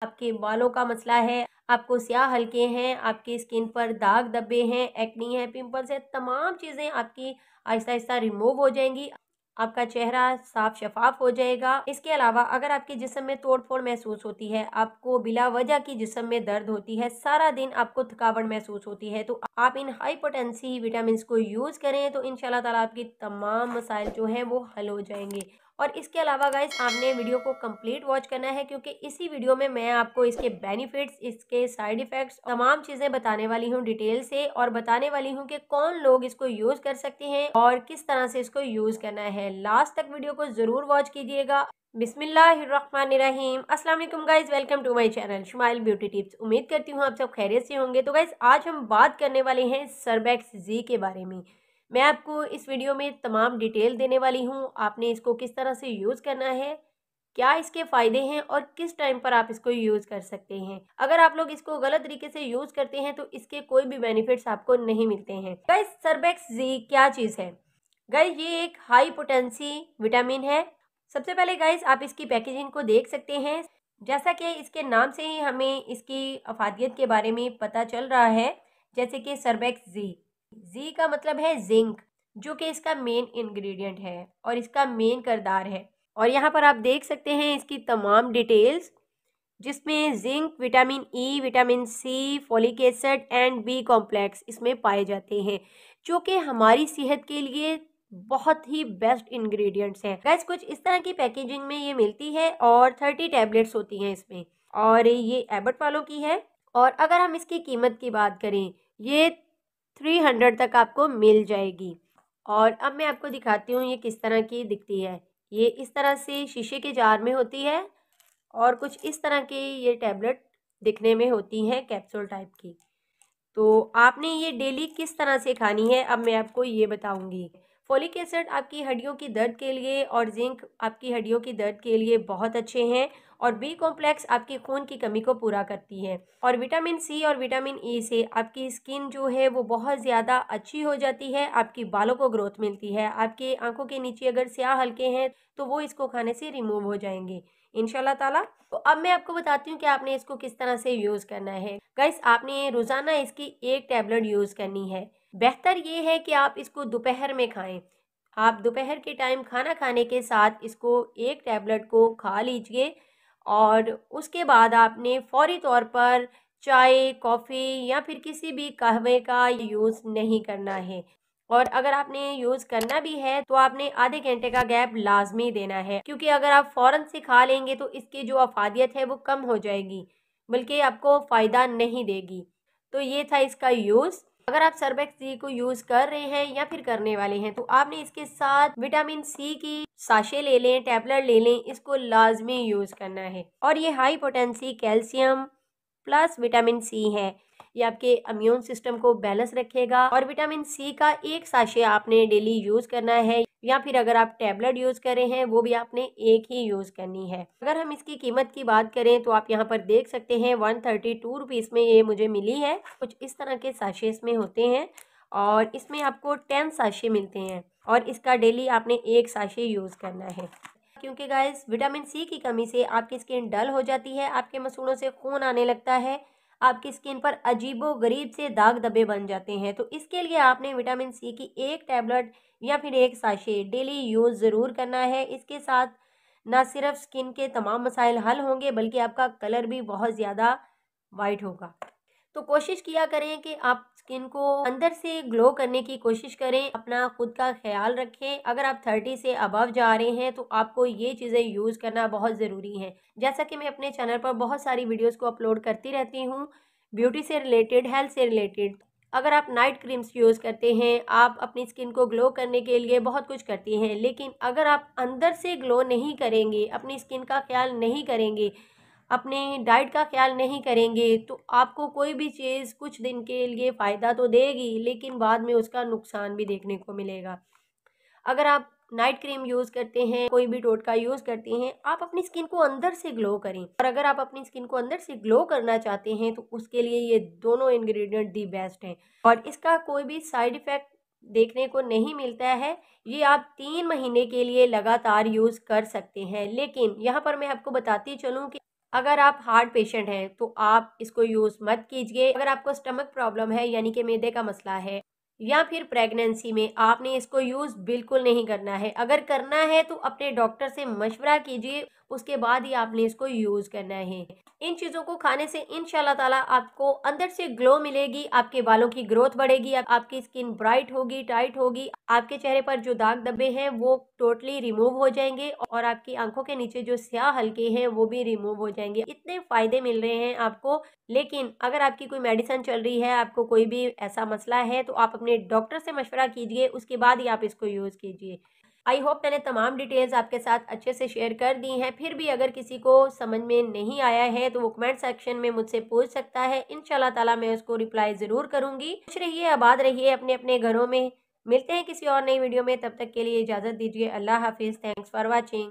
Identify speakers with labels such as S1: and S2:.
S1: आपके बालों का मसला है, आपको स्याह हल्के हैं, आपकी स्किन पर दाग धब्बे हैं, एक्नी है, पिंपल्स है, तमाम चीज़ें आपकी आहिस्ता आहिस्ता रिमूव हो जाएंगी। आपका चेहरा साफ शफाफ हो जाएगा। इसके अलावा अगर आपके जिस्म में तोड़ फोड़ महसूस होती है, आपको बिला वजह की जिस्म में दर्द होती है, सारा दिन आपको थकावट महसूस होती है, तो आप इन हाई पोटेंसी विटामिन को यूज़ करें तो इंशाल्लाह ताला आपकी तमाम मसाइल जो हैं वो हल हो जाएंगे। और इसके अलावा गाइस आपने वीडियो को कंप्लीट वॉच करना है, क्योंकि इसी वीडियो में मैं आपको इसके बेनिफिट्स, इसके साइड इफ़ेक्ट्स, तमाम चीज़ें बताने वाली हूँ डिटेल से, और बताने वाली हूँ कि कौन लोग इसको यूज़ कर सकते हैं और किस तरह से इसको यूज़ करना है। लास्ट तक वीडियो को ज़रूर वॉच कीजिएगा। बिस्मिल्लाहिर्रहमानिर्रहीम। अस्सलाम वालेकुम guys, welcome to my channel Shumail beauty tips. उम्मीद करती हूँ आप सब खैरियत से होंगे। तो गाइस आज हम बात करने वाले हैं सर्बैक्स जी के बारे में। मैं आपको इस वीडियो में तमाम डिटेल देने वाली हूँ, आपने इसको किस तरह से यूज़ करना है, क्या इसके फ़ायदे हैं और किस टाइम पर आप इसको यूज़ कर सकते हैं। अगर आप लोग इसको गलत तरीके से यूज़ करते हैं तो इसके कोई भी बेनिफिट्स आपको नहीं मिलते हैं। गाइस सर्बैक्स जी क्या चीज़ है? गाइस ये एक हाई पोटेंसी विटामिन है। सबसे पहले गाइस आप इसकी पैकेजिंग को देख सकते हैं। जैसा कि इसके नाम से ही हमें इसकी अफादियत के बारे में पता चल रहा है, जैसे कि सर्बैक्स जी का मतलब है जिंक, जो कि इसका मेन इंग्रेडिएंट है और इसका मेन किरदार है। और यहाँ पर आप देख सकते हैं इसकी तमाम डिटेल्स, जिसमें zinc, vitamin E, vitamin C, folic acid and B complex इसमें पाए जाते हैं, जो कि हमारी सेहत के लिए बहुत ही बेस्ट इंग्रेडिएंट्स हैं। गाइस कुछ इस तरह की पैकेजिंग में ये मिलती है और 30 टैबलेट्स होती हैं इसमें, और ये एबट वालों की है। और अगर हम इसकी कीमत की बात करें, ये 300 तक आपको मिल जाएगी। और अब मैं आपको दिखाती हूँ ये किस तरह की दिखती है। ये इस तरह से शीशे के जार में होती है और कुछ इस तरह की ये टैबलेट दिखने में होती हैं, कैप्सूल टाइप की। तो आपने ये डेली किस तरह से खानी है अब मैं आपको ये बताऊंगी। फोलिक एसिड आपकी हड्डियों की दर्द के लिए और जिंक आपकी हड्डियों की दर्द के लिए बहुत अच्छे हैं, और बी कॉम्प्लेक्स आपकी खून की कमी को पूरा करती है। और विटामिन सी और विटामिन ई से आपकी स्किन जो है वो बहुत ज़्यादा अच्छी हो जाती है, आपकी बालों को ग्रोथ मिलती है, आपके आंखों के नीचे अगर स्याह हल्के हैं तो वो इसको खाने से रिमूव हो जाएंगे इंशाल्लाह ताला। तो अब मैं आपको बताती हूँ कि आपने इसको किस तरह से यूज़ करना है। गाइस आपने रोज़ाना इसकी एक टैबलेट यूज़ करनी है। बेहतर ये है कि आप इसको दोपहर में खाएं। आप दोपहर के टाइम खाना खाने के साथ इसको एक टैबलेट को खा लीजिए, और उसके बाद आपने फौरी तौर पर चाय, कॉफ़ी या फिर किसी भी कहवे का यूज़ नहीं करना है। और अगर आपने यूज़ करना भी है तो आपने आधे घंटे का गैप लाजमी देना है, क्योंकि अगर आप फ़ौरन से खा लेंगे तो इसकी जो अफादियत है वो कम हो जाएगी, बल्कि आपको फ़ायदा नहीं देगी। तो ये था इसका यूज़। अगर आप सर्बैक्स जी को यूज़ कर रहे हैं या फिर करने वाले हैं तो आपने इसके साथ विटामिन सी की साशे ले लें, टैबलेट ले लें, इसको लाजमी यूज़ करना है। और ये high potency calcium plus vitamin C है, ये आपके इम्यून सिस्टम को बैलेंस रखेगा। और विटामिन सी का एक साशे आपने डेली यूज़ करना है, या फिर अगर आप टैबलेट यूज़ कर रहे हैं वो भी आपने एक ही यूज़ करनी है। अगर हम इसकी कीमत की बात करें तो आप यहाँ पर देख सकते हैं 132 रुपीज़ में ये मुझे मिली है। कुछ इस तरह के साशे इसमें होते हैं और इसमें आपको 10 साशे मिलते हैं, और इसका डेली आपने एक साशे यूज़ करना है। क्योंकि गाइस विटामिन सी की कमी से आपकी स्किन डल हो जाती है, आपके मसूड़ों से खून आने लगता है, आपकी स्किन पर अजीबो गरीब से दाग धब्बे बन जाते हैं। तो इसके लिए आपने विटामिन सी की एक टैबलेट या फिर एक साशे डेली यूज़ ज़रूर करना है। इसके साथ ना सिर्फ स्किन के तमाम मसाइल हल होंगे, बल्कि आपका कलर भी बहुत ज़्यादा वाइट होगा। तो कोशिश किया करें कि आप स्किन को अंदर से ग्लो करने की कोशिश करें, अपना खुद का ख्याल रखें। अगर आप 30 से अबव जा रहे हैं तो आपको ये चीज़ें यूज़ करना बहुत ज़रूरी है। जैसा कि मैं अपने चैनल पर बहुत सारी वीडियोस को अपलोड करती रहती हूँ, ब्यूटी से रिलेटेड, हेल्थ से रिलेटेड। अगर आप नाइट क्रीम्स यूज़ करते हैं, आप अपनी स्किन को ग्लो करने के लिए बहुत कुछ करती हैं, लेकिन अगर आप अंदर से ग्लो नहीं करेंगे, अपनी स्किन का ख्याल नहीं करेंगे, अपने डाइट का ख्याल नहीं करेंगे, तो आपको कोई भी चीज़ कुछ दिन के लिए फ़ायदा तो देगी, लेकिन बाद में उसका नुकसान भी देखने को मिलेगा। अगर आप नाइट क्रीम यूज़ करते हैं, कोई भी टोटका यूज़ करते हैं, आप अपनी स्किन को अंदर से ग्लो करें। और अगर आप अपनी स्किन को अंदर से ग्लो करना चाहते हैं तो उसके लिए ये दोनों इंग्रेडिएंट दी बेस्ट हैं, और इसका कोई भी साइड इफ़ेक्ट देखने को नहीं मिलता है। ये आप 3 महीने के लिए लगातार यूज़ कर सकते हैं। लेकिन यहाँ पर मैं आपको बताती चलूँ कि अगर आप हार्ट पेशेंट हैं तो आप इसको यूज़ मत कीजिए। अगर आपको स्टमक प्रॉब्लम है यानी कि मैदे का मसला है, या फिर प्रेगनेंसी में, आपने इसको यूज़ बिल्कुल नहीं करना है। अगर करना है तो अपने डॉक्टर से मशवरा कीजिए, उसके बाद ही आपने इसको यूज़ करना है। इन चीज़ों को खाने से इंशाल्लाह ताला आपको अंदर से ग्लो मिलेगी, आपके बालों की ग्रोथ बढ़ेगी, आपकी स्किन ब्राइट होगी, टाइट होगी, आपके चेहरे पर जो दाग धब्बे हैं वो टोटली रिमूव हो जाएंगे और आपकी आंखों के नीचे जो स्याह हल्के हैं वो भी रिमूव हो जाएंगे। इतने फायदे मिल रहे हैं आपको। लेकिन अगर आपकी कोई मेडिसिन चल रही है, आपको कोई भी ऐसा मसला है, तो आप अपने डॉक्टर से मशवरा कीजिए, उसके बाद ही आप इसको यूज़ कीजिए। आई होप मैंने तमाम डिटेल्स आपके साथ अच्छे से शेयर कर दी हैं। फिर भी अगर किसी को समझ में नहीं आया है तो वो कमेंट सेक्शन में मुझसे पूछ सकता है। इंशाल्लाह ताला मैं उसको रिप्लाई ज़रूर करूँगी। खुश रहिए, आबाद रहिए अपने अपने घरों में। मिलते हैं किसी और नई वीडियो में, तब तक के लिए इजाज़त दीजिए। अल्लाह हाफिज़। Thanks for watching.